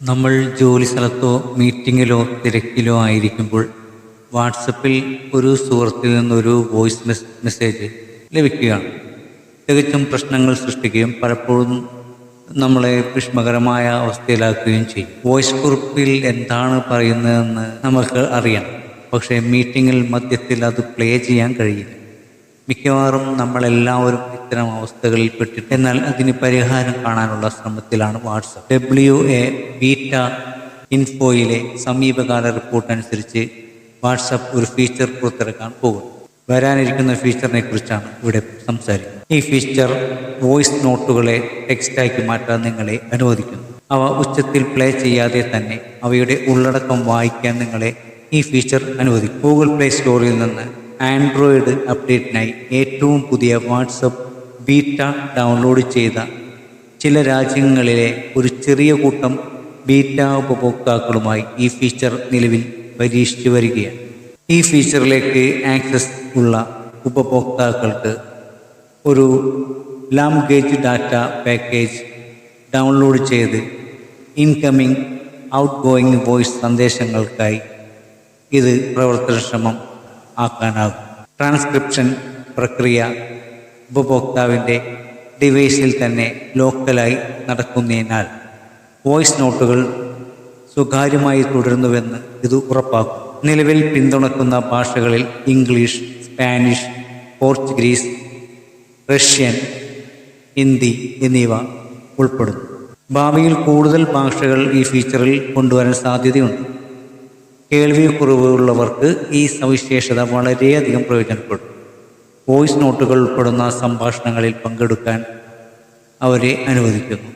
നമ്മൾ ജോലി സ്ഥലത്തോ മീറ്റിങ്ങിലോ തിരക്കിലോ ആയിരിക്കുമ്പോൾ വാട്സപ്പിൽ ഒരു സുഹൃത്തിൽ നിന്നൊരു വോയിസ് മെസ്സേജ് ലഭിക്കുകയാണ്. തികച്ചും പ്രശ്നങ്ങൾ സൃഷ്ടിക്കുകയും പലപ്പോഴും നമ്മളെ വിഷമകരമായ അവസ്ഥയിലാക്കുകയും ചെയ്യും. വോയിസ് കുറിപ്പിൽ എന്താണ് പറയുന്നതെന്ന് നമുക്ക് അറിയാം, പക്ഷേ മീറ്റിങ്ങിൽ മധ്യത്തിൽ അത് പ്ലേ ചെയ്യാൻ കഴിയില്ല. മിക്കവാറും നമ്മളെല്ലാവരും ഇത്തരം അവസ്ഥകളിൽ പെട്ടിട്ട്, എന്നാൽ അതിന് പരിഹാരം കാണാനുള്ള ശ്രമത്തിലാണ് വാട്സപ്പ്. WA ബീറ്റ ഇൻഫോയിലെ സമീപകാല റിപ്പോർട്ട് അനുസരിച്ച് വാട്സപ്പ് ഒരു ഫീച്ചർ പുറത്തിറക്കാൻ പോകുന്നു. വരാനിരിക്കുന്ന ഫീച്ചറിനെ കുറിച്ചാണ് ഇവിടെ സംസാരിക്കുന്നത്. ഈ ഫീച്ചർ വോയിസ് നോട്ടുകളെ ടെക്സ്റ്റാക്കി മാറ്റാൻ നിങ്ങളെ അനുവദിക്കുന്നു. അവ ഉച്ചത്തിൽ പ്ലേ ചെയ്യാതെ തന്നെ അവയുടെ ഉള്ളടക്കം വായിക്കാൻ നിങ്ങളെ ഈ ഫീച്ചർ അനുവദിക്കും. ഗൂഗിൾ പ്ലേ സ്റ്റോറിൽ നിന്ന് ആൻഡ്രോയിഡ് അപ്ഡേറ്റിനായി ഏറ്റവും പുതിയ വാട്സപ്പ് ബീറ്റ ഡൗൺലോഡ് ചെയ്ത ചില രാജ്യങ്ങളിലെ ഒരു ചെറിയ കൂട്ടം ബീറ്റ ഉപഭോക്താക്കളുമായി ഈ ഫീച്ചർ നിലവിൽ പരീക്ഷിച്ചു വരികയാണ്. ഈ ഫീച്ചറിലേക്ക് ആക്സസ് ഉള്ള ഉപഭോക്താക്കൾക്ക് ഒരു ലാംഗ്വേജ് ഡാറ്റ പാക്കേജ് ഡൗൺലോഡ് ചെയ്ത് ഇൻകമിംഗ് ഔട്ട് ഗോയിങ് വോയിസ് സന്ദേശങ്ങൾക്കായി ഇത് പ്രവർത്തനക്ഷമം ആക്കാനാകും. ട്രാൻസ്ക്രിപ്ഷൻ പ്രക്രിയ ഉപഭോക്താവിൻ്റെ ഡിവൈസിൽ തന്നെ ലോക്കലായി നടക്കുന്നതിനാൽ വോയിസ് നോട്ടുകൾ സ്വകാര്യമായി തുടരുന്നുവെന്ന് ഇത് ഉറപ്പാക്കും. നിലവിൽ പിന്തുണക്കുന്ന ഭാഷകളിൽ English, Spanish, Portuguese, Russian, Hindi എന്നിവ ഉൾപ്പെടുന്നു. ഭാവിയിൽ കൂടുതൽ ഭാഷകൾ ഈ ഫീച്ചറിൽ കൊണ്ടുവരാൻ സാധ്യതയുണ്ട്. കേൾവി കുറവുള്ളവർക്ക് ഈ സവിശേഷത വളരെയധികം പ്രയോജനപ്പെടും. വോയിസ് നോട്ടുകൾ ഉൾപ്പെടുന്ന സംഭാഷണങ്ങളിൽ പങ്കെടുക്കാൻ അവരെ അനുവദിക്കുന്നു.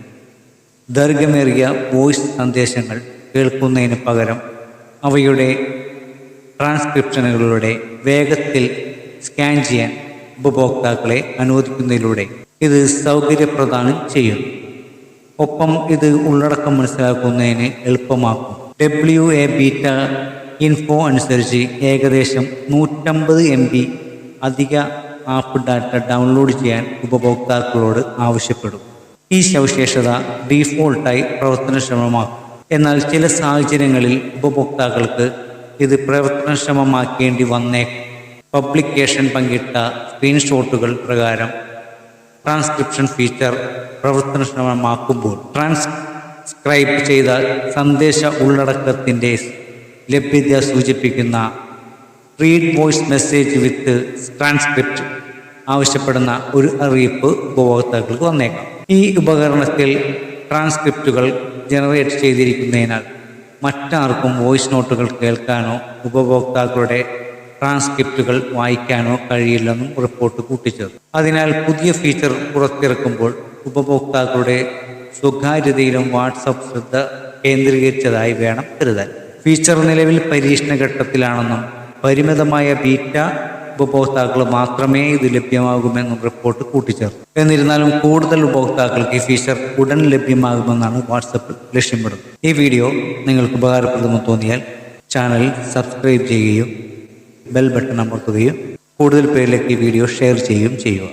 ദൈർഘ്യമേറിയ വോയിസ് സന്ദേശങ്ങൾ കേൾക്കുന്നതിന് പകരം അവയുടെ ട്രാൻസ്ക്രിപ്ഷനുകളുടെ വേഗത്തിൽ സ്കാൻ ചെയ്യാൻ ഉപഭോക്താക്കളെ അനുവദിക്കുന്നതിലൂടെ ഇത് സൗകര്യപ്രദാനം ചെയ്യുന്നു. ഒപ്പം ഇത് ഉള്ളടക്കം മനസ്സിലാക്കുന്നതിന് എളുപ്പമാക്കും. WA ബീറ്റ ഇൻഫോ അനുസരിച്ച് ഏകദേശം 150 MB അധിക ആപ്പ് ഡാറ്റ ഡൗൺലോഡ് ചെയ്യാൻ ഉപഭോക്താക്കളോട് ആവശ്യപ്പെടും. ഈ സവിശേഷത ഡീഫോൾട്ടായി പ്രവർത്തനക്ഷമമാക്കും. എന്നാൽ ചില സാഹചര്യങ്ങളിൽ ഉപഭോക്താക്കൾക്ക് ഇത് പ്രവർത്തനക്ഷമമാക്കേണ്ടി വന്നേക്കും. പബ്ലിക്കേഷൻ പങ്കിട്ട സ്ക്രീൻഷോട്ടുകൾ പ്രകാരം ട്രാൻസ്ക്രിപ്ഷൻ ഫീച്ചർ പ്രവർത്തനക്ഷമമാക്കുമ്പോൾ ട്രാൻസ്ക്രൈബ് ചെയ്ത സന്ദേശ ഉള്ളടക്കത്തിൻ്റെ ലഭ്യത സൂചിപ്പിക്കുന്ന റീഡ് വോയിസ് മെസ്സേജ് വിത്ത് ട്രാൻസ്ക്രിപ്റ്റ് ആവശ്യപ്പെടുന്ന ഒരു അറിയിപ്പ് ഉപഭോക്താക്കൾക്ക് വന്നേക്കാം. ഈ ഉപകരണത്തിൽ ട്രാൻസ്ക്രിപ്റ്റുകൾ ജനറേറ്റ് ചെയ്തിരിക്കുന്നതിനാൽ മറ്റാർക്കും വോയിസ് നോട്ടുകൾ കേൾക്കാനോ ഉപഭോക്താക്കളുടെ ട്രാൻസ്ക്രിപ്റ്റുകൾ വായിക്കാനോ കഴിയില്ലെന്നും റിപ്പോർട്ട് കൂട്ടിച്ചേർത്തു. അതിനാൽ പുതിയ ഫീച്ചർ പുറത്തിറക്കുമ്പോൾ ഉപഭോക്താക്കളുടെ സ്വകാര്യതയിലും വാട്സപ്പ് ശ്രദ്ധ കേന്ദ്രീകരിച്ചതായി വേണം കരുതാൻ. ഫീച്ചർ നിലവിൽ പരീക്ഷണ ഘട്ടത്തിലാണെന്നും പരിമിതമായ ബീറ്റ ഉപഭോക്താക്കൾ മാത്രമേ ഇത് ലഭ്യമാകുമെന്നും റിപ്പോർട്ട് കൂട്ടിച്ചേർത്തു. എന്നിരുന്നാലും കൂടുതൽ ഉപഭോക്താക്കൾക്ക് ഈ ഫീച്ചർ ഉടൻ ലഭ്യമാകുമെന്നാണ് വാട്സപ്പ് ലക്ഷ്യമിടുന്നത്. ഈ വീഡിയോ നിങ്ങൾക്ക് ഉപകാരപ്രദമെന്ന് തോന്നിയാൽ ചാനൽ സബ്സ്ക്രൈബ് ചെയ്യുകയും ബെൽ ബട്ടൺ അമർത്തുകയും കൂടുതൽ പേരിലേക്ക് ഈ വീഡിയോ ഷെയർ ചെയ്യുകയും ചെയ്യുക.